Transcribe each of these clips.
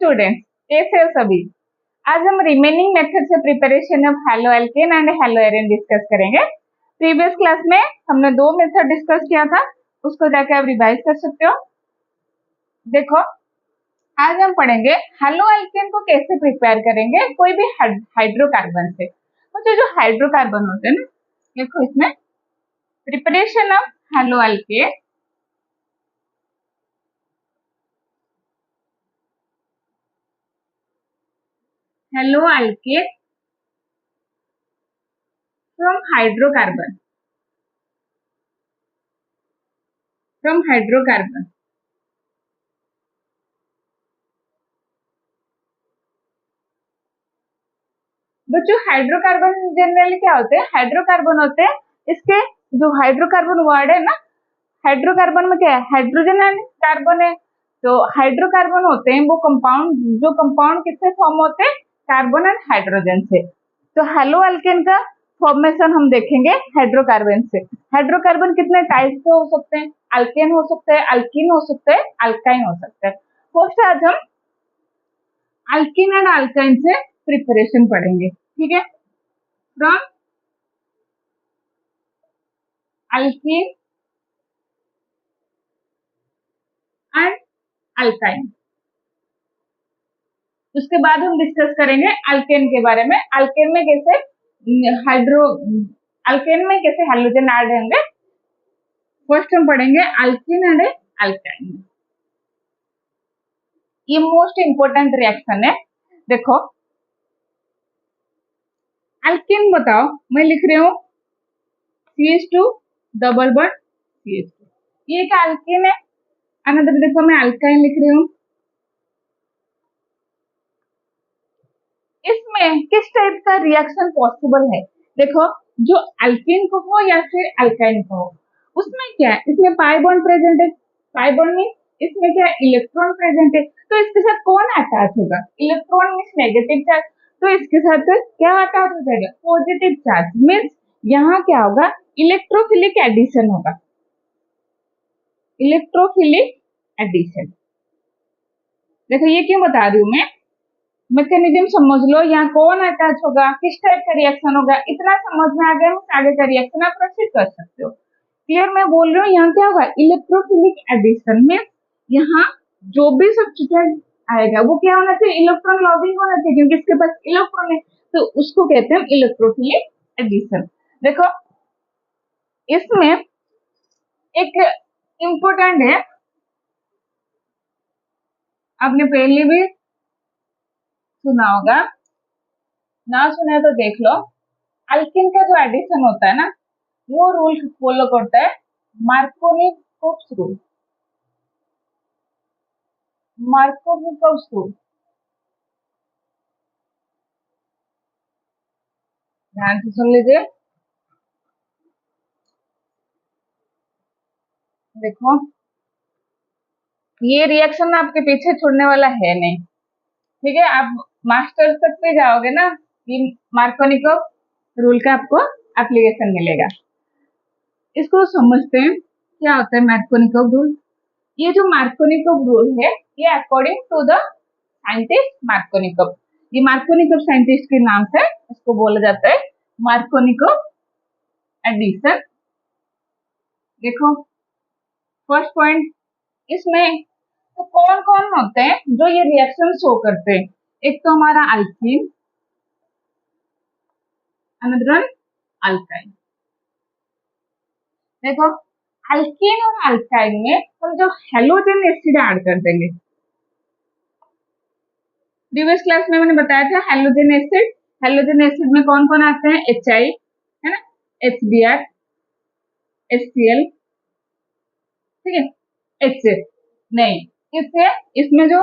Students, कैसे हो सभी। आज हम रिमेनिंग मेथड से preparation of halo alkane and hello Erin discuss करेंगे। प्रीवियस क्लास में हमने दो मेथड डिस्कस किया था, उसको जाके आप रिवाइज कर सकते हो। देखो, आज हम पढ़ेंगे हेलो एल्केन को कैसे प्रिपेयर करेंगे कोई भी हाइड्रोकार्बन से। तो जो हाइड्रोकार्बन होते हैं ना, देखो इसमें preparation of halo alkane from hydrocarbon बच्चों हाइड्रोकार्बन जनरली क्या होते हैं, हाइड्रोकार्बन होते हैं, इसके जो हाइड्रोकार्बन वर्ड है ना, हाइड्रोकार्बन में क्या है, हाइड्रोजन एंड कार्बन है। तो हाइड्रोकार्बन होते हैं वो कंपाउंड, जो कंपाउंड किससे फॉर्म होते हैं, कार्बन एंड हाइड्रोजन से। तो हेलो एल्केन का फॉर्मेशन हम देखेंगे हाइड्रोकार्बन से। हाइड्रोकार्बन कितने टाइप के हो सकते हैं, अल्केन हो सकते हैं, अल्कीन हो सकते हैं, अल्काइन हो सकते हैं। फर्स्ट आज हम अल्कीन एंड अल्काइन से प्रिपरेशन पढ़ेंगे, ठीक है। फ्रॉम अल्कीन एंड अल्काइन, उसके बाद हम डिस्कस करेंगे अल्केन के बारे में। अल्केन में कैसे अल्केन में कैसे हाइड्रोजन ऐड होंगे। फर्स्ट हम पढ़ेंगे अल्कीन एंड अल्काइन। ये मोस्ट इंपोर्टेंट रिएक्शन है। देखो अल्कीन बताओ, मैं लिख रही हूँ CH2 डबल बॉन्ड CH2, ये एक अल्कीन है। अनदर देखो मैं अल्काइन लिख रही हूँ। इसमें किस टाइप का रिएक्शन पॉसिबल है, देखो जो अल्कीन को हो या फिर अल्काइन को हो, उसमें क्या है, इसमें पाई बॉन्ड प्रेजेंट है। पाई बॉन्ड में इसमें क्या इलेक्ट्रॉन प्रेजेंट है, तो इसके साथ कौन अटैच होगा, इलेक्ट्रॉन मीन्स नेगेटिव चार्ज, तो इसके साथ क्या अटैच हो जाएगा, पॉजिटिव चार्ज। मीन्स यहाँ क्या होगा, इलेक्ट्रोफिलिक एडिशन होगा, इलेक्ट्रोफिलिक एडिशन। देखो ये क्यों बता रही हूँ मैं, मैकेनिज्म समझ लो, यहाँ कौन अटैच होगा, किस टाइप का रिएक्शन होगा, इतना समझ में आ गया, आगे का रिएक्शन आप प्रोसीड कर सकते हो। क्लियर मैं बोल रही हूँ, यहाँ क्या होगा, इलेक्ट्रोफिलिक एडिशन में यहाँ जो भी सब्स्टिट्यूएंट आएगा वो क्या होना चाहिए, इलेक्ट्रॉन लॉबिंग होना चाहिए, क्योंकि इसके पास इलेक्ट्रॉन है, तो उसको कहते हैं इलेक्ट्रोफिलिक एडिशन। देखो इसमें एक इम्पोर्टेंट है, आपने पहले भी सुना होगा, ना सुने तो देख लो। अल्किन का जो एडिशन होता है ना, वो रूल फॉलो करता है मार्कोनिकोव्स रूल। मार्कोनिकोव्स रूल ध्यान से सुन लीजिए। देखो ये रिएक्शन आपके पीछे छोड़ने वाला है नहीं, ठीक है। आप मास्टर्स तक पे जाओगे ना, ये मार्कोनिकोव रूल का आपको एप्लीकेशन मिलेगा। इसको समझते हैं क्या होता है मार्कोनिकोव रूल। ये जो मार्कोनिकोव रूल है, ये according to the scientist Markovnikov, ये मार्कोनिकोव साइंटिस्ट के नाम से इसको बोला जाता है मार्कोनिकोव एडिशन। देखो फर्स्ट पॉइंट, इसमें तो कौन कौन होते हैं जो ये रिएक्शन शो करते हैं, एक तो हमारा अल्कीन, अनदर वन अल्काइन। देखो अल्कीन और अल्काइन में हम जो हेलोजन एसिड ऐड कर देंगे, प्रीवियस क्लास में मैंने बताया था हेलोजन एसिड। हेलोजन एसिड में कौन कौन आते हैं, HI है ना, HBr, HCl, ठीक है, HF नहीं, इससे इसमें जो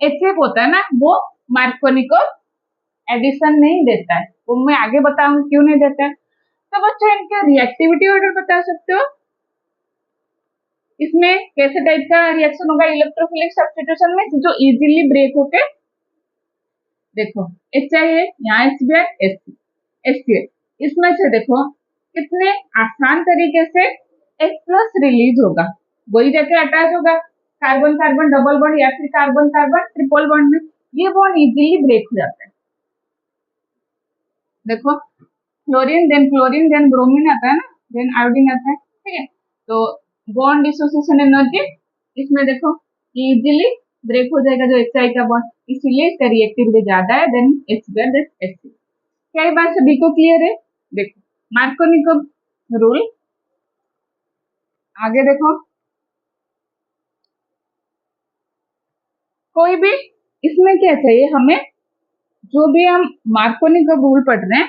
HF होता है ना, वो मार्कोनिकोव एडिशन नहीं देता है, वो मैं आगे बताऊंगी क्यों नहीं देता है। तो बच्चों इनके रिएक्टिविटी ऑर्डर बता सकते हो, इसमें कैसे टाइप का रिएक्शन होगा, इलेक्ट्रोफिलिक सब्स्टिट्यूशन में जो इजीली ब्रेक होके, देखो HI है, यहाँ HBr, HCl, इसमें से देखो कितने आसान तरीके से H+ रिलीज होगा, वही जाके अटैच होगा कार्बन कार्बन डबल बॉन्ड या फिर कार्बन कार्बन ट्रिपल बॉन्ड में, ये बॉन्ड इजीली ब्रेक हो जाता है। देखो क्लोरीन देन ब्रोमीन आता है ना, देन आयोडीन आता है, ठीक है। तो बॉन्ड डिसोसिएशन एनर्जी इसमें देखो इजीली ब्रेक हो जाएगा जो HI का बॉन्ड, इसीलिए इसका रिएक्टिविटी ज्यादा है देन H2 क्या ये बात सभी को क्लियर है? देखो मार्कोनिकॉव रूल, आगे देखो कोई भी इसमें क्या चाहिए हमें, जो भी हम मार्कोनिकॉव रूल पढ़ रहे हैं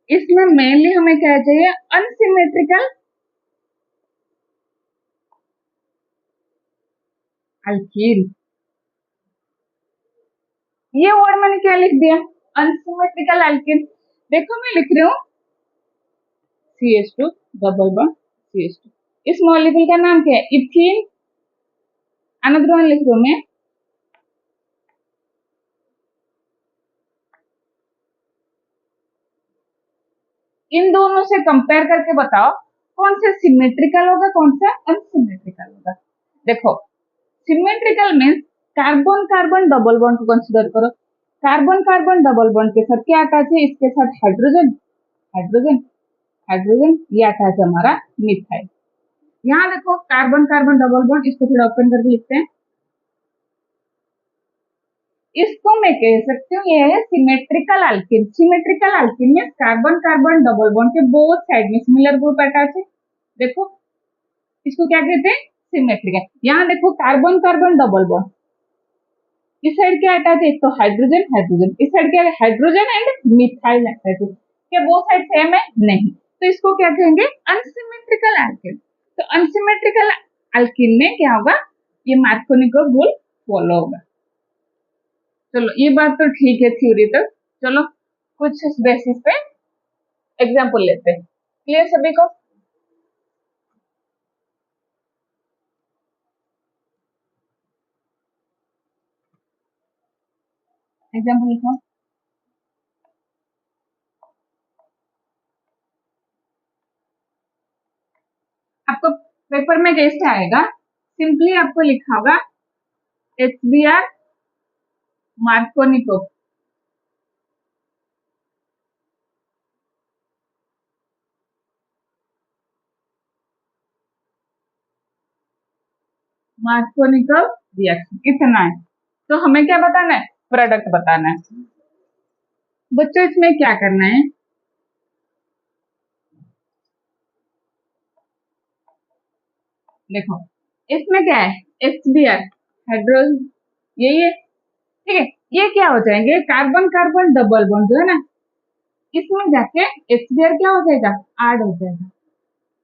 इसमें मेनली हमें क्या चाहिए, अनसिमेट्रिकल अल्कीन। ये वर्ड मैंने क्या लिख दिया, अनसिमेट्रिकल अल्कीन। देखो मैं लिख रही हूँ CH2 डबल बॉन्ड CH2, इस मॉलिक्यूल का नाम क्या है, इथीन। अनदर वन लिख रही हूँ मैं, इन दोनों से कंपेयर करके बताओ कौन सा सिमेट्रिकल होगा कौन सा अनसिमेट्रिकल होगा। देखो symmetrical means carbon carbon double bond को कंसीडर करो, कार्बन कार्बन डबल बॉन्ड के साथ क्या अटैच है, इसके साथ हाइड्रोजन हाइड्रोजन हाइड्रोजन, ये अटैच है हमारा मिथाइल। यहाँ देखो कार्बन कार्बन डबल बॉन्ड, इसको थोड़ा ओपन करके लिखते हैं, इसको मैं कह सकती हूँ ये है सिमेट्रिकल अल्कीन। सिमेट्रिकल अल्कीन में कार्बन कार्बन डबल बॉन्ड के बोथ साइड में सिमिलर ग्रुप अटैच है, देखो इसको क्या कहते हैं, सिमेट्रिकल। यहाँ देखो कार्बन कार्बन डबल बॉन्ड, इस साइड क्या अटैच है, एक तो हाइड्रोजन हाइड्रोजन, इस साइड क्या है हाइड्रोजन एंड मिथाइल अटैच है, क्या वो साइड सेम है, नहीं, तो इसको क्या कहेंगे, अनसिमेट्रिकल अल्कीन। तो अनसिमेट्रिकल अल्कीन में क्या होगा, ये मार्कोनिकॉव रूल फॉलो होगा। चलो ये बात तो ठीक है थ्योरी तक, चलो कुछ इस बेसिस पे एग्जाम्पल लेते हैं, क्लियर सभी को। एग्जाम्पल लिखो, आपको पेपर में कैसे आएगा, सिंपली आपको लिखा होगा HBr मार्कोनिकॉव, मार्कोनिकॉव रिएक्शन इतना है, तो हमें क्या बताना है, प्रोडक्ट बताना है। बच्चों इसमें क्या करना है, देखो इसमें क्या है, HBr हाइड्रोजन, यही है, ठीक है। ये क्या हो जाएंगे, कार्बन कार्बन डबल बॉन्ड जो है ना, इसमें जाके HBr क्या हो जाएगा, ऐड हो जाएगा।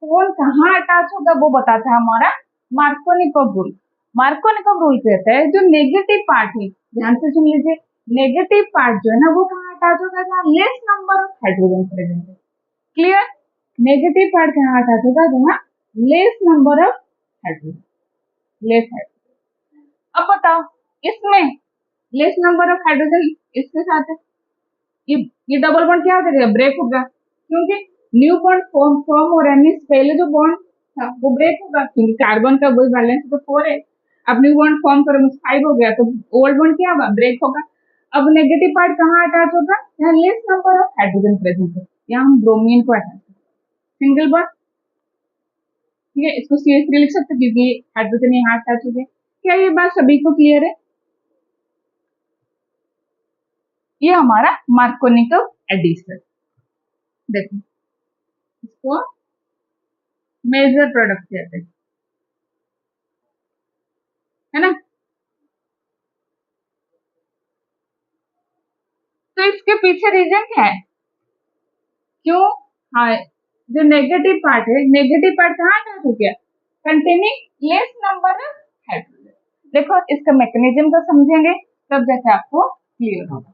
कौन कहाँ अटैच होगा वो बताता है हमारा मार्कोनिकॉव रूल। मार्कोनिकॉव रूल कहता है जो नेगेटिव पार्ट है, ध्यान से सुन लीजिए, नेगेटिव पार्ट जो है ना वो कहाँ अटैच होगा, जहाँ less number of hydrogen present है। क्लियर, नेगेटिव पार्ट कहाँ अटैच होगा, जहाँ less number of hydrogen, less hydrogen. अब बताओ इसमें लेस नंबर ऑफ हाइड्रोजन इसके साथ है, ये ये डबल बॉन्ड क्या हो जाएगा, ब्रेक होगा, क्योंकि न्यू बॉन्ड फॉर्म हो रहा है, मीन्स पहले जो बॉन्ड था वो ब्रेक होगा, क्योंकि कार्बन का वही बैलेंस तो 4 है, अब न्यू बॉन्ड फॉर्म करो मीन्स 5 हो गया, तो ओल्ड बॉन्ड क्या होगा, ब्रेक होगा। अब नेगेटिव पार्ट कहाँ अटैच होगा, यहाँ less number of hydrogen present है, यहाँ हम ब्रोमीन को अटैच सिंगल बॉन्ड, ठीक है, इसको CH3 लिख सकते क्योंकि हाइड्रोजन यहाँ अटैच हो गया। क्या ये बात सभी को क्लियर है, ये हमारा मार्कोनिकॉव एडिशन। देखो इसको मेजर प्रोडक्ट कहते हैं, है ना। तो इसके पीछे रीजन क्या है, क्यों, हाँ जो नेगेटिव पार्ट है, नेगेटिव पार्ट कहाँ अटैच हो गया, containing less number of hydrogen. देखो इसका मैकेनिज्म तो समझेंगे तब जाके आपको क्लियर होगा।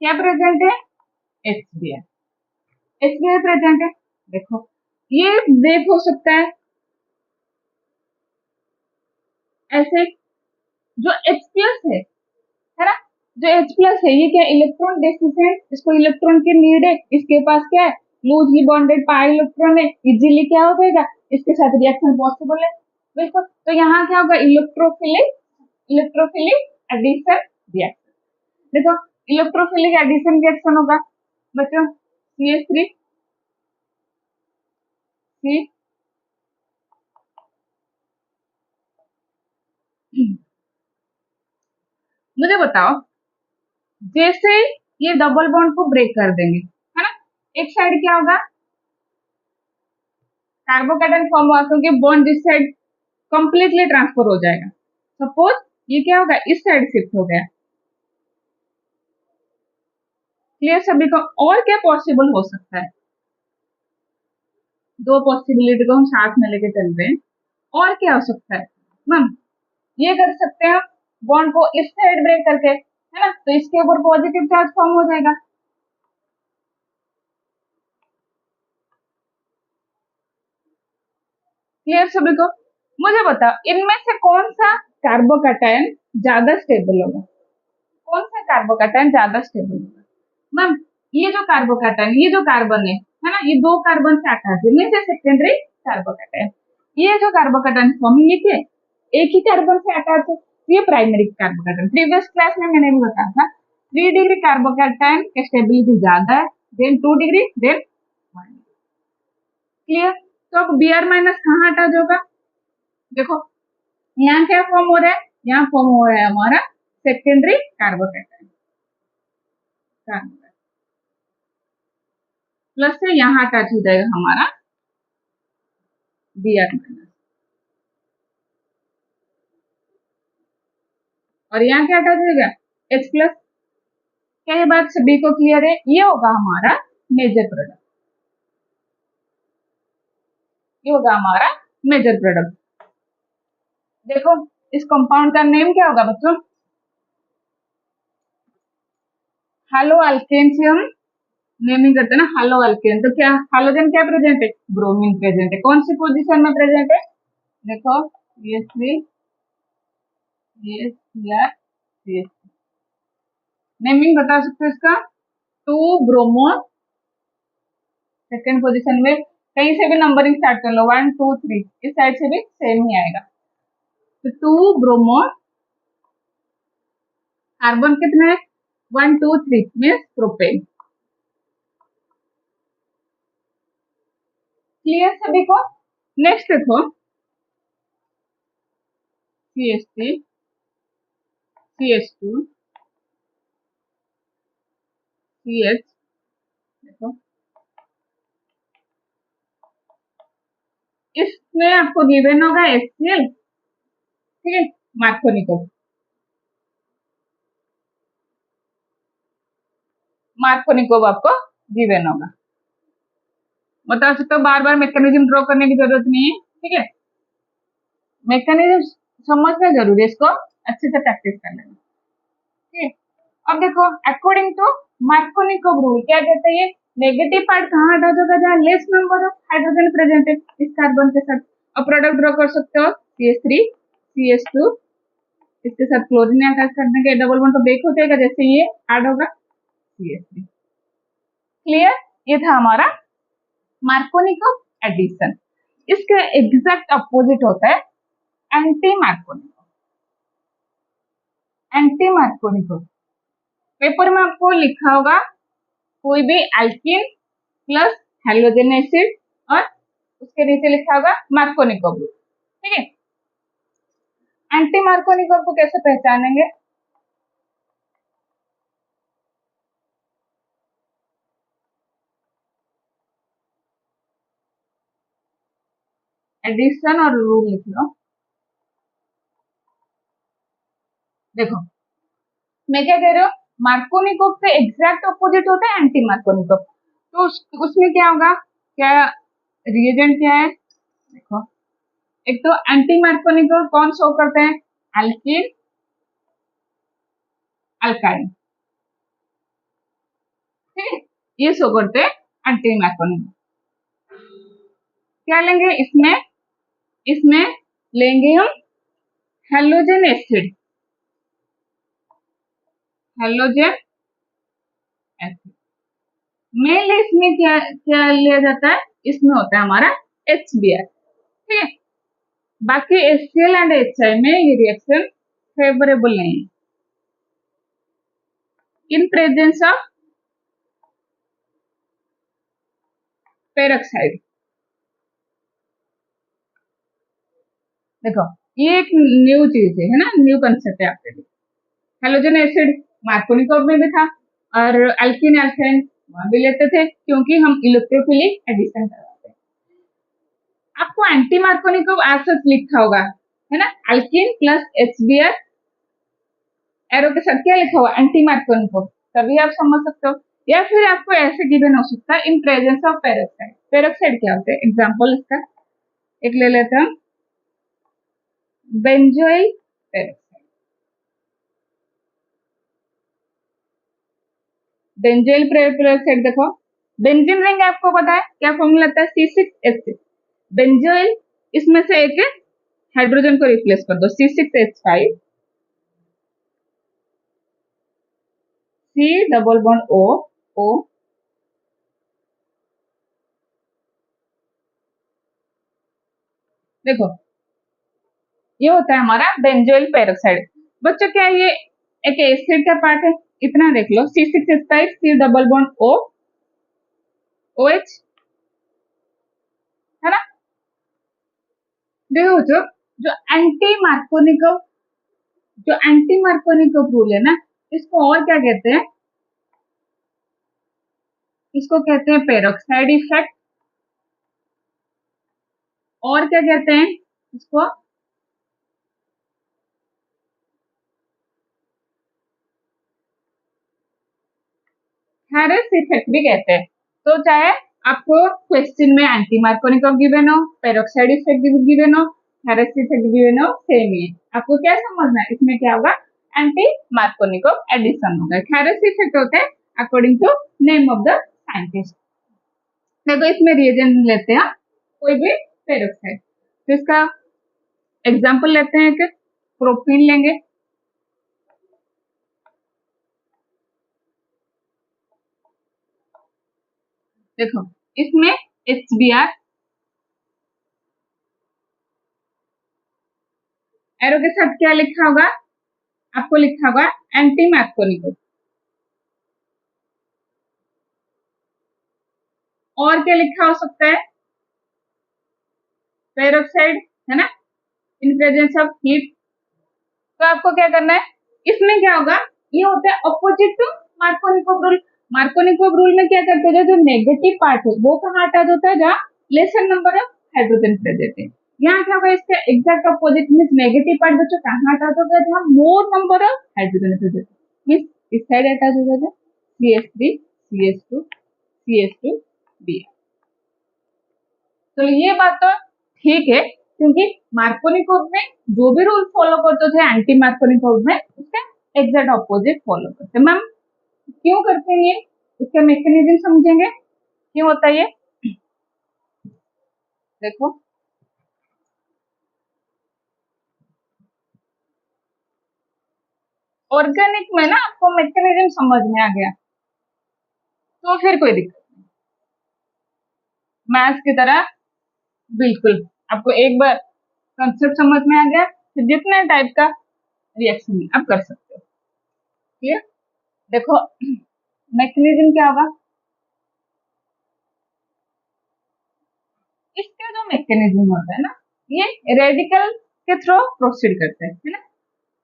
क्या प्रेजेंट है, HBr, HBr प्रेजेंट है। देखो ये ब्रेक हो सकता है ऐसे, जो H प्लस है ना, जो H प्लस है ये क्या इलेक्ट्रॉन डेफिशिएंट, इसको इलेक्ट्रॉन की नीड है, इसके पास क्या है लूजली बॉन्डेड पाई इलेक्ट्रॉन है, इजीली क्या हो जाएगा, इसके साथ रिएक्शन पॉसिबल है। बिल्कुल, तो यहाँ क्या होगा, इलेक्ट्रोफिलिक इलेक्ट्रोफिलिक एडिशन रिएक्शन। देखो इलेक्ट्रोफिलिक एडिशन रिएक्शन होगा बच्चों, CH3 C मुझे बताओ, जैसे ये डबल बॉन्ड को ब्रेक कर देंगे, है ना, एक साइड क्या होगा, कार्बोकेटायन फॉर्म हुआ, क्योंकि बॉन्ड जिस साइड कंप्लीटली ट्रांसफर हो जाएगा। सपोज ये क्या होगा, इस साइड शिफ्ट हो गया। क्लियर सभी को? और क्या पॉसिबल हो सकता है, दो पॉसिबिलिटी को हम साथ में लेके चल रहे हैं। और क्या हो सकता है मैम, ये कर सकते हैं बॉन्ड को इस साइड ब्रेक करके, है ना, तो इसके ऊपर पॉजिटिव चार्ज फॉर्म हो जाएगा। क्लियर सभी को? मुझे बताओ इनमें से कौन सा कार्बोकेटायन ज्यादा स्टेबल होगा, कौन सा कार्बोकेटायन ज्यादा स्टेबल होगा? मैम ये जो कार्बोकेटायन, ये जो कार्बन है ना, ये दो कार्बन से अटैच है, इनमें से सेकेंडरी कार्बोकेटायन। ये जो कार्बोकेटायन फॉर्म है, ये क्या, एक ही कार्बन से अटैच है, ये प्राइमरी कार्बोकेटायन। प्रीवियस क्लास में मैंने भी बताया था 3 डिग्री कार्बोकेटायन की स्टेबिलिटी ज्यादा है, देन 2 डिग्री, देन 1। क्लियर? तो अब Br माइनस कहाँ अटैच होगा, देखो यहाँ क्या फॉर्म हो रहा है, यहाँ फॉर्म हो रहा है हमारा सेकेंडरी कार्बोकेटायन, प्लस से यहाँ अटैच हो जाएगा हमारा Br माइनस, और यहाँ क्या अटैच हो जाएगा H प्लस। क्या ये बात सभी को क्लियर है? ये होगा हमारा मेजर प्रोडक्ट, ये होगा हमारा मेजर प्रोडक्ट। देखो इस कंपाउंड का नेम क्या होगा बच्चों, हेलो अल्केन से हम नेमिंग करते हैं ना, हेलो अल्केन। तो क्या हाइड्रोजन क्या प्रेजेंट है, ब्रोमीन प्रेजेंट है। कौन सी पोजीशन में प्रेजेंट है, देखो CH3 CH3 CH3। नेमिंग बता सकते हो इसका, 2 ब्रोमो, सेकेंड पोजीशन में, कहीं से भी नंबरिंग स्टार्ट कर लो, 1 2 3, इस साइड से भी सेम ही आएगा। तो 2 ब्रोमो, कार्बन कितने हैं, 1 2 3 मीन्स प्रोपेन। क्लियर सभी को? नेक्स्ट देखो CH3 CH2 CH, देखो इसमें आपको गिवन होगा HCl, ठीक है, मार्कोनिकोव, मार्कोनिकोव आपको गिवन होगा। बता सकते हो, बार बार मैकेनिज्म ड्रॉ करने की जरूरत नहीं है, ठीक है, मैकेनिज्म समझना जरूरी है, इसको अच्छे से प्रैक्टिस कर लेना, ठीक है। अब देखो अकॉर्डिंग टू मार्कोनिकोव रूल क्या कहते हैं, नेगेटिव पार्ट कहाँ अटैच होगा, जहाँ less number of hydrogen present है इस कार्बन के साथ। अब प्रोडक्ट ड्रॉ कर सकते हो CH3 CH2, इसके साथ क्लोरीन अटैच करने के डबल बॉन्ड तो ब्रेक हो जाएगा, जैसे ये ऐड होगा CH3। क्लियर? ये था हमारा मार्कोनिकोव एडिशन। इसका एग्जैक्ट अपोजिट होता है anti Markovnikov. Anti Markovnikov paper में आपको लिखा होगा कोई भी एल्कीन प्लस हेलोजन एसिड और उसके नीचे लिखा होगा मार्कोनिकोव, ठीक है। एंटी मार्कोनिकोव को कैसे पहचानेंगे, एडिशन और रूल लिख लो। देखो मैं क्या कह रही हूँ, मार्कोनिकोव के एग्जैक्ट अपोजिट होता है एंटी मार्कोनिकोव। तो उसमें क्या होगा, क्या रिएजेंट क्या है, देखो एक तो एंटी मार्कोनिकोव कौन शो करते हैं, एल्कीन अल्काइन, ठीक है, ये शो करते हैं एंटी मार्कोनिकोव। क्या लेंगे इसमें, इसमें लेंगे हम halogen acid, halogen acid mainly इसमें क्या क्या लिया जाता है, इसमें होता है हमारा HBr, ठीक है। बाकी HCl एंड HI में ये रिएक्शन फेवरेबल नहीं है इन प्रेजेंस ऑफ पेरोक्साइड। देखो ये एक न्यू चीज है ना, न्यू कंसेप्ट है आपके लिए। हेलोजन एसिड मार्कोनिकोव में भी था, और अल्किन एल्केन वहां भी लेते थे, क्योंकि हम इलेक्ट्रोफिलिक एडिशन करवाते हैं। आपको एंटी मार्कोनिकोव ऐसा लिखा होगा, है ना, अल्किन प्लस HBr, एरो के साथ क्या लिखा हुआ, एंटी मार्कोनिकोव, तभी आप समझ सकते हो। या फिर आपको ऐसे गिवन हो सकता है in presence of peroxide. Peroxide क्या होता है, एग्जाम्पल इसका एक ले लेते हैं, बेंजोइल पेरोक्साइड। बेंजोइल पेरोक्साइड देखो, बेंजीन रिंग आपको पता है क्या फॉर्मूला आता है, C6H6। बेंजोइल, इसमें से एक हाइड्रोजन को रिप्लेस कर दो, C6H5, C double bond O, O। देखो ये होता है हमारा बेंजोइल पेरोक्साइड। बच्चों क्या ये एक एसिड का पार्ट है, इतना देख लो, C6H5, C double bond O, OH, है ना। देखो जो जो एंटी मार्कोनिकोव, जो एंटी मार्कोनिकोव रूल है ना, इसको और क्या कहते हैं, इसको कहते हैं पेरोक्साइड इफेक्ट, और क्या कहते हैं इसको, हैरिस इफेक्ट भी कहते हैं। तो चाहे आपको क्वेश्चन में एंटी मार्कोनिकोव गिवन हो, पेरोक्साइड इफेक्ट गिवन हो, हैरिस इफेक्ट गिवन हो, सेम ही है। आपको क्या समझना है, इसमें क्या होगा, एंटी मार्कोनिकोव एडिशन होगा। हैरिस इफेक्ट होता है according to name of the scientist. देखो इसमें रिएजेंट लेते हैं कोई भी पेरोक्साइड, तो इसका एग्जाम्पल लेते हैं कि प्रोपीन लेंगे, देखो इसमें HBr, एरो के साथ क्या लिखा होगा, आपको लिखा होगा एंटी मार्कोनिकोव। और क्या लिखा हो सकता है, पेरोक्साइड, है ना, इन प्रेजेंस ऑफ हीट। तो आपको क्या करना है, इसमें क्या होगा, ये होता है opposite to Markovnikov rule. Markovnikov rule में क्या करते हैं, जो नेगेटिव पार्ट है वो कहाँ अटैच होता है, जहाँ laser number of hydrogen present है। यहाँ क्या होगा, इसका exact opposite mean negative part बच्चों कहाँ अटैच होगा, जहाँ मोर number of hydrogen present mean इस साइड अटैच हो जाएगा, CH3 CH2 CH2 Br। तो ये बात तो ठीक है, क्योंकि मार्कोनिकोव में जो भी रूल फॉलो करते थे एंटी मार्कोनिकोव में उसका एग्जैक्ट ऑपोजिट फॉलो करते। मैम क्यों करते हैं ये, इसका मैकेनिज्म समझेंगे क्यों होता है ये। देखो ऑर्गेनिक में ना आपको मैकेनिज्म समझ में आ गया तो फिर कोई दिक्कत नहीं, मैथ्स की तरह बिल्कुल। आपको एक बार कंसेप्ट समझ में आ गया, फिर जितने टाइप का रिएक्शन आप कर सकते हो, ठीक है। देखो मैकेनिज्म क्या होगा, इसका जो मैकेनिज्म होता है ना, ये रेडिकल के थ्रू प्रोसीड करते हैं, है ना,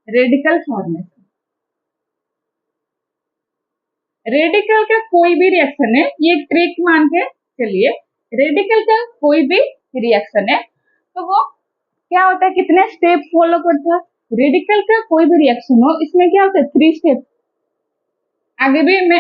रेडिकल फॉर्मेशन। रेडिकल का कोई भी रिएक्शन है, ये ट्रिक मान के चलिए, रेडिकल का कोई भी रिएक्शन है तो वो क्या होता है, कितने स्टेप फॉलो करता है। रेडिकल का कोई भी रिएक्शन हो, इसमें क्या होता है, 3 स्टेप। आगे भी मैं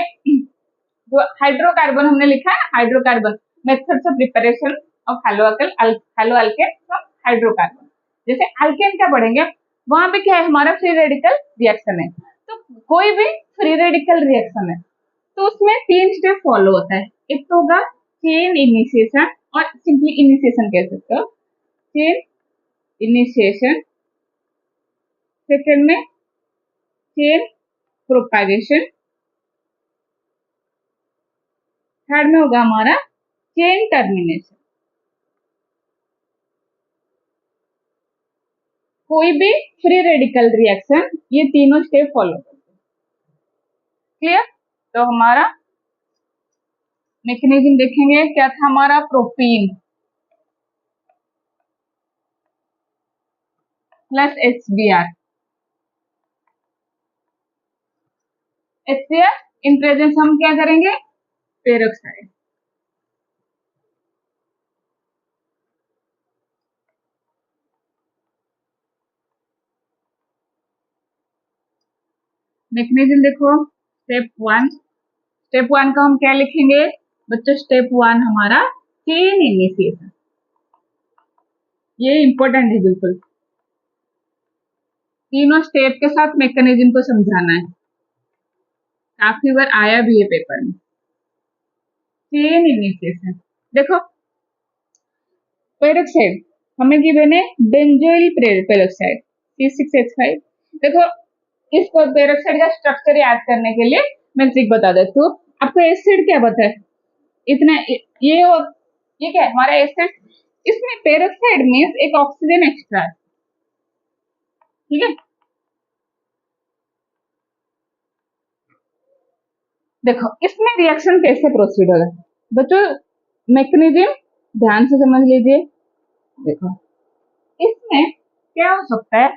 जो हाइड्रोकार्बन हमने लिखा है, hydrocarbon methods of preparation of hello alkane from hydrocarbon, जैसे अल्केन क्या पढ़ेंगे, वहां पे क्या है, हमारा फ्री रेडिकल रिएक्शन है। तो कोई भी फ्री रेडिकल रिएक्शन है तो उसमें 3 स्टेप फॉलो होता है। एक तो होगा चेन इनिशिएशन, और सिंपली इनिशिएशन कह सकते हो, चेन इनिशिएशन। सेकेंड में चेन प्रोपागेशन, थर्ड में होगा हमारा चेन टर्मिनेशन। कोई भी फ्री रेडिकल रिएक्शन ये तीनों स्टेप फॉलो करते हैं। क्लियर? तो हमारा मैकेनिज्म देखेंगे क्या था हमारा, propene plus HBr, HCl in presence हम क्या करेंगे, पेरोक्साइड। मैकेनिज्म देखो, स्टेप वन का हम क्या लिखेंगे बच्चों, स्टेप वन हमारा चेन इनिशिएशन, ये इंपॉर्टेंट है बिल्कुल, तीनों स्टेप के साथ मैकेनिज्म को समझाना है, काफी बार आया भी है पेपर में। चेन इनिशिएशन देखो, पेरोक्साइड हमें गिवन है बेंजोइल पेरोक्साइड C6H5। देखो इसको पेरोक्साइड का स्ट्रक्चर याद करने के लिए मैं ट्रिक बता देती हूँ। आपको एसिड क्या पता है, इतना ये क्या है हमारा एसिड, इसमें पेरोक्साइड मीन्स एक ऑक्सीजन एक्स्ट्रा है, ठीक है। देखो इसमें रिएक्शन कैसे प्रोसीड होगा बच्चों, मैकेनिज्म ध्यान से समझ लीजिए। देखो इसमें क्या हो सकता है,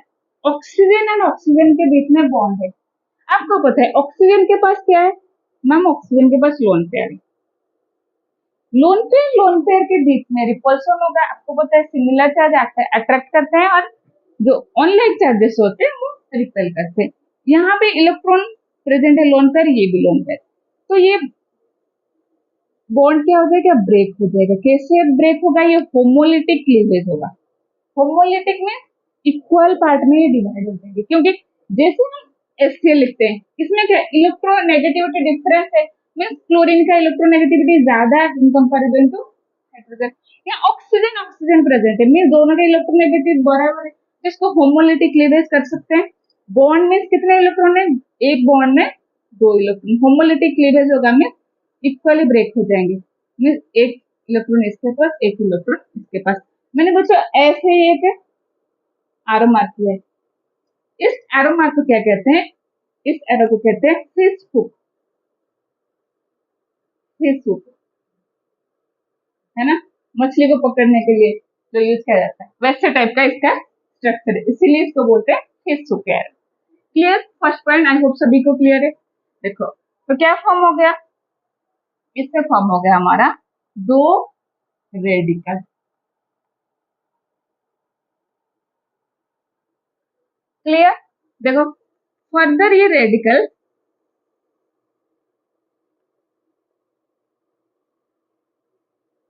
ऑक्सीजन एंड ऑक्सीजन के बीच में बॉन्ड है, आपको पता है ऑक्सीजन के पास क्या है मैम, ऑक्सीजन के पास लोन पेयर है, लोन पेयर के बीच में रिपल्सन होगा, आपको पता है सिमिलर चार्ज अट्रैक्ट करते हैं और जो ऑनलाइक चार्जेस होते हैं वो रिपेल करते हैं। यहाँ पे इलेक्ट्रॉन प्रेजेंट है लोन पेयर, ये भी लोन पेयर, तो ये बॉन्ड क्या हो जाएगा, ब्रेक हो जाएगा। कैसे ब्रेक होगा, ये होमोलिटिक क्लीवेज होगा। होमोलिटिक में इक्वल पार्ट में ये डिवाइड हो जाएंगे, क्योंकि जैसे हम HCl लिखते हैं इसमें क्या इलेक्ट्रोनेगेटिविटी डिफरेंस है, मीन्स क्लोरीन का इलेक्ट्रोनेगेटिविटी ज्यादा है इन कंपैरिजन टू हाइड्रोजन। यहाँ ऑक्सीजन ऑक्सीजन प्रेजेंट है, मीन्स दोनों के इलेक्ट्रोनेगेटिव बराबर है, जिसको होमोलिटिक क्लीवेज कर सकते हैं। बॉन्ड में कितने इलेक्ट्रॉन है, एक बॉन्ड में 2 इलेक्ट्रॉन, होमोलिटिक क्लीवेज होगा में इक्वली ब्रेक हो जाएंगे, मीन्स एक इलेक्ट्रॉन इसके पास एक इलेक्ट्रॉन इसके पास। मैंने बच्चों ऐसे ही एक एरो मार्क किया है, इस एरो मार्क को क्या कहते हैं, इस एरो को कहते हैं फिश हुक, फिश हुक है ना, मछली को पकड़ने के लिए जो यूज किया जाता है, वैसे टाइप का इसका स्ट्रक्चर है, इसीलिए इसको बोलते हैं fish hook arrow. Clear, first point I hope सभी को क्लियर है। देखो तो क्या फॉर्म हो गया, इससे फॉर्म हो गया हमारा 2 रेडिकल। क्लियर, देखो फर्दर ये रेडिकल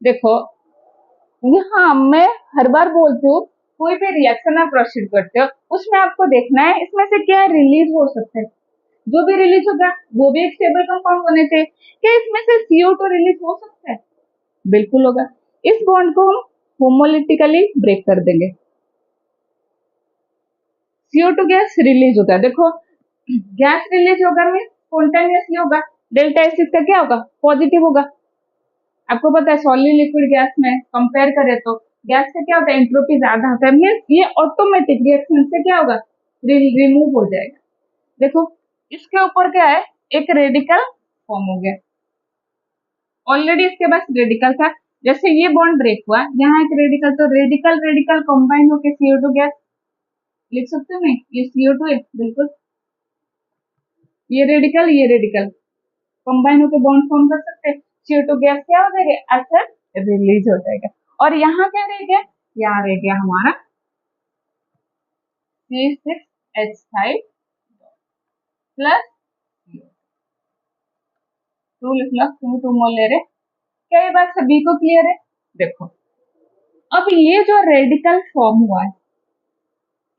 देखो, यहाँ मैं हर बार बोलती हूँ कोई भी रिएक्शन आप प्रोसीड करते हो उसमें आपको देखना है इसमें से क्या रिलीज हो सकता है, जो भी रिलीज होगा वो भी एक स्टेबल कंपाउंड होने चाहिए। क्या इसमें से CO2 रिलीज हो सकता है, बिल्कुल होगा। इस बॉन्ड को हम होमोलिटिकली ब्रेक कर देंगे, CO2 गैस रिलीज होगा। देखो गैस रिलीज होगा मीन स्पॉन्टेनियसली होगा, डेल्टा एस इसका क्या होगा, पॉजिटिव होगा। आपको पता है सॉलिड लिक्विड गैस में कंपेयर करें तो गैस का क्या होता है, एंट्रोपी ज्यादा होता है, मीन्स ये ऑटोमेटिक रिएक्शन से क्या होगा, रिमूव हो जाएगा। देखो इसके ऊपर क्या है, एक रेडिकल फॉर्म हो गया, ऑलरेडी इसके पास रेडिकल था, जैसे ये बॉन्ड ब्रेक हुआ यहाँ एक रेडिकल, तो रेडिकल रेडिकल कंबाइन होकर CO2 गैस लिख सकते हो नहीं, ये CO2 है बिल्कुल, ये रेडिकल कंबाइन होकर बॉन्ड फॉर्म कर सकते हैं, CO2 गैस क्या हो जाएगा, एसिड रिलीज हो जाएगा। और यहाँ क्या रह गया, यहाँ रह गया हमारा C6H5 प्लस 2 लिख लो, 2 मोल ले रहे। क्या ये बात सभी को क्लियर है? देखो अब ये जो रेडिकल फॉर्म हुआ है,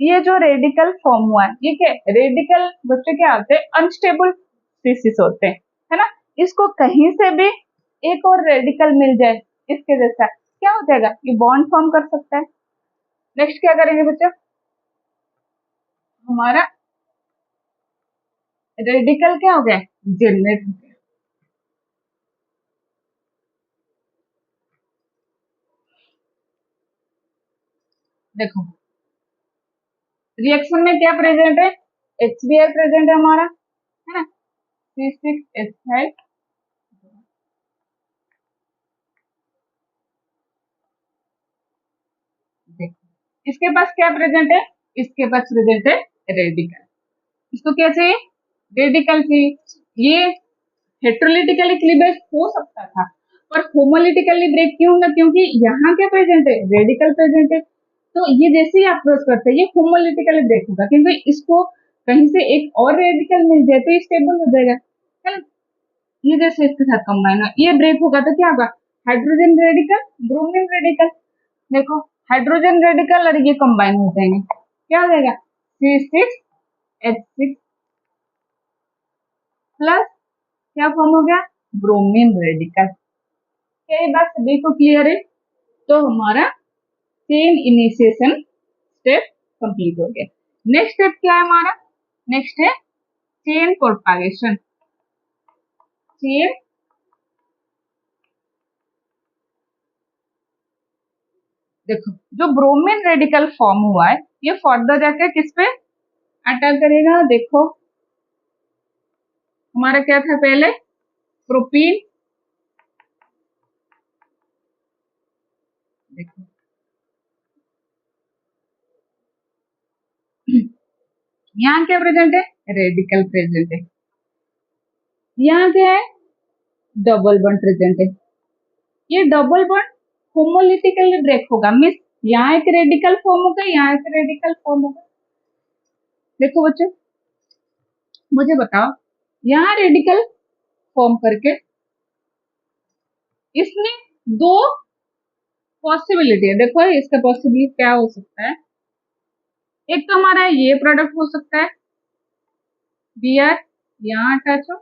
ये जो रेडिकल फॉर्म हुआ है, ये क्या रेडिकल बच्चे क्या होते हैं, अनस्टेबल स्पीसीज होते हैं, है ना। इसको कहीं से भी एक और रेडिकल मिल जाए इसके जैसा, क्या हो जाएगा, ये बॉन्ड फॉर्म कर सकता है। नेक्स्ट क्या करेंगे बच्चों, हमारा रेडिकल क्या हो गया, जनरेट हो गया। देखो रिएक्शन में क्या प्रेजेंट है, HBr प्रेजेंट है हमारा, है ना, C6H5। देखो इसके पास क्या प्रेजेंट है, इसके पास प्रेजेंट है रेडिकल। इसको क्या चाहिए, रेडिकल चाहिए। ये हेट्रोलिटिकली क्लीवेज हो सकता था, पर होमोलिटिकली ब्रेक क्यों होगा, क्योंकि यहाँ क्या प्रेजेंट है, रेडिकल प्रेजेंट है। तो ये जैसे ही आप क्रॉस करते हैं ये होमोलिटिकली ब्रेक होगा, क्योंकि इसको कहीं से एक और रेडिकल मिल जाए तो स्टेबल हो जाएगा, है ना। ये जैसे इसके साथ कंबाइन हो, ये ब्रेक होगा तो क्या होगा, हाइड्रोजन रेडिकल, ब्रोमीन रेडिकल। देखो हाइड्रोजन रेडिकल और ये कंबाइन हो जाएंगे, क्या हो जाएगा, C6H6 प्लस क्या फॉर्म हो गया, ब्रोमीन रेडिकल। क्या ये बात सभी को क्लियर है, तो हमारा चेन इनिशिएशन स्टेप कंप्लीट हो गया। नेक्स्ट स्टेप क्या है हमारा, नेक्स्ट है चेन प्रोपागेशन। चेन देखो जो ब्रोमीन रेडिकल फॉर्म हुआ है ये फर्दर जाके किस पे अटैक करेगा, देखो हमारा क्या था पहले, प्रोपीन, देखो यहाँ क्या प्रेजेंट है, रेडिकल प्रेजेंट है। यहाँ क्या है, डबल बॉन्ड प्रेजेंट है। ये डबल बॉन्ड होमोलिटिकली ब्रेक होगा, मीन्स यहाँ एक रेडिकल फॉर्म होगा, यहाँ एक रेडिकल फॉर्म होगा। देखो बच्चों मुझे बताओ, यहाँ रेडिकल फॉर्म करके इसमें दो पॉसिबिलिटी है। देखो इसका पॉसिबिलिटी क्या हो सकता है, एक तो हमारा ये प्रोडक्ट हो सकता है Br यहाँ अटैच हो,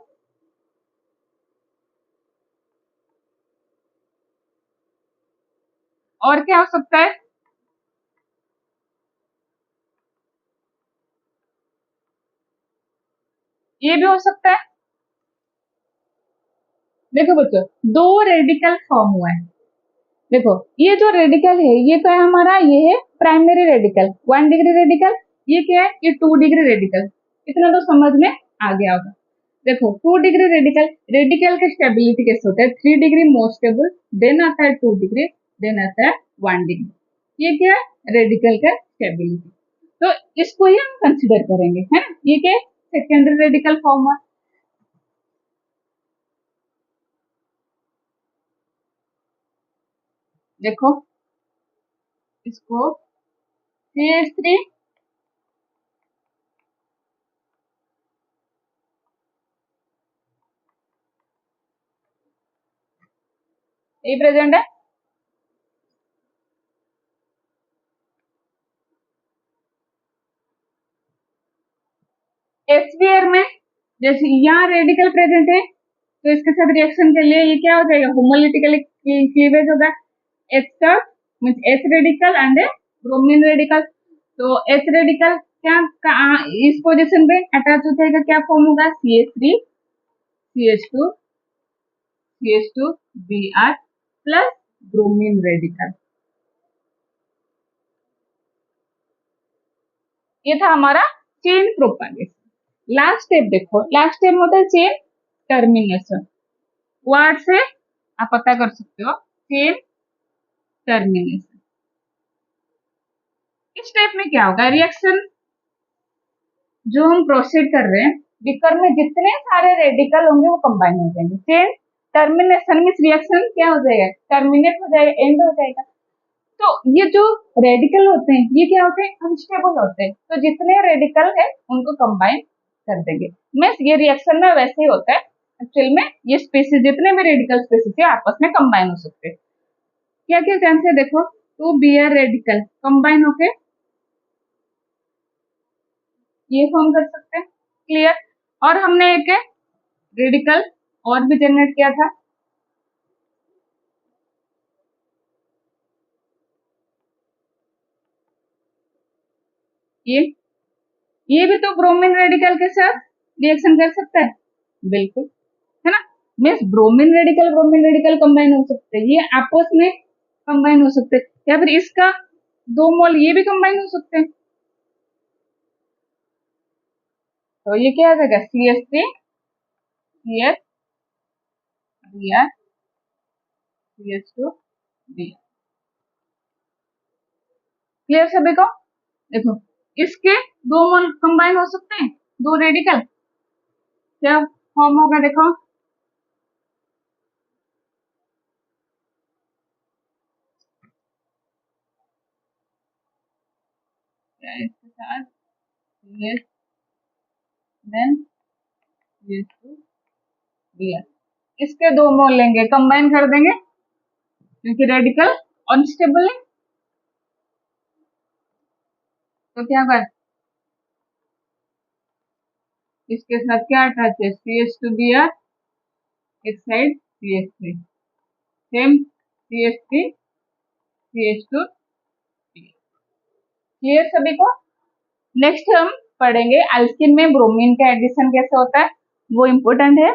और क्या हो सकता है, ये भी हो सकता है। देखो बच्चों दो रेडिकल फॉर्म हुआ है, देखो ये जो रेडिकल है ये क्या है हमारा, ये है प्राइमरी रेडिकल 1 डिग्री रेडिकल, ये क्या है, ये 2 डिग्री रेडिकल। इतना तो समझ में आ गया होगा। देखो 2 डिग्री रेडिकल, रेडिकल का स्टेबिलिटी कैसे होता है, 3 डिग्री मोस्ट स्टेबल, देन आता है 2 डिग्री, देन आता है 1 डिग्री। ये क्या है रेडिकल का स्टेबिलिटी, तो इसको ही हम कंसिडर करेंगे, है ना। ये क्या सेकेंडरी रेडिकल फॉर्म हुआ। देखो इसको CH3 ये प्रेजेंट है, HBr में जैसे यहाँ रेडिकल प्रेजेंट है तो इसके साथ रिएक्शन के लिए ये क्या हो जाएगा, होमोलिटिकली क्लीवेज होगा, H का means H radical and bromine radical. तो H रेडिकल क्या इस पोजीशन पे अटैच हो जाएगा, क्या फॉर्म होगा, CH3 CH2 CH2 Br plus bromine radical. ये था हमारा चेन प्रोपागेशन। लास्ट स्टेप देखो, लास्ट स्टेप होता है चेन टर्मिनेशन। वर्ड से आप पता कर सकते हो चेन टर्मिनेशन। इस स्टेप में क्या होगा, रिएक्शन जो हम प्रोसीड कर रहे हैं बीकर में जितने सारे रेडिकल होंगे वो कंबाइन हो जाएंगे। चेन टर्मिनेशन में रिएक्शन क्या हो जाएगा, टर्मिनेट हो जाएगा, एंड हो जाएगा। तो ये जो रेडिकल होते हैं ये क्या होते हैं, अनस्टेबल होते हैं, तो जितने रेडिकल है उनको कंबाइन कर देंगे। मीन्स ये रिएक्शन में वैसे ही होता है, एक्चुअल में ये स्पीसीज जितने भी रेडिकल स्पीसीज है आपस में कंबाइन हो सकते हैं। क्या क्या चांस है, देखो 2Br रेडिकल कंबाइन होके ये फॉर्म कर सकते हैं, क्लियर। और हमने एक रेडिकल और भी जनरेट किया था, ये ये भी तो ब्रोमीन रेडिकल के साथ रिएक्शन कर सकता है, बिल्कुल, है ना। मीन्स ब्रोमीन रेडिकल कंबाइन हो सकते हैं, ये आपस में कंबाइन हो सकते हैं, या फिर इसका 2 मोल ये भी कंबाइन हो सकते हैं। तो ये क्या आ जाएगा, CH3 CH Br CH2 Br। Clear सभी को? देखो इसके 2 मोल कंबाइन हो सकते हैं, 2 रेडिकल। क्या फॉर्म होगा देखो, इसके साथ CH देन CH2 Br। इसके 2 मोल लेंगे, कंबाइन कर देंगे क्योंकि रेडिकल अनस्टेबल है। तो क्या होगा, इसके साथ क्या अटैच है, CH2Br, एक side CH3, same CH3 CH2। Clear सभी को? नेक्स्ट हम पढ़ेंगे एल्किन में ब्रोमीन का एडिशन कैसे होता है, वो इम्पोर्टेंट है।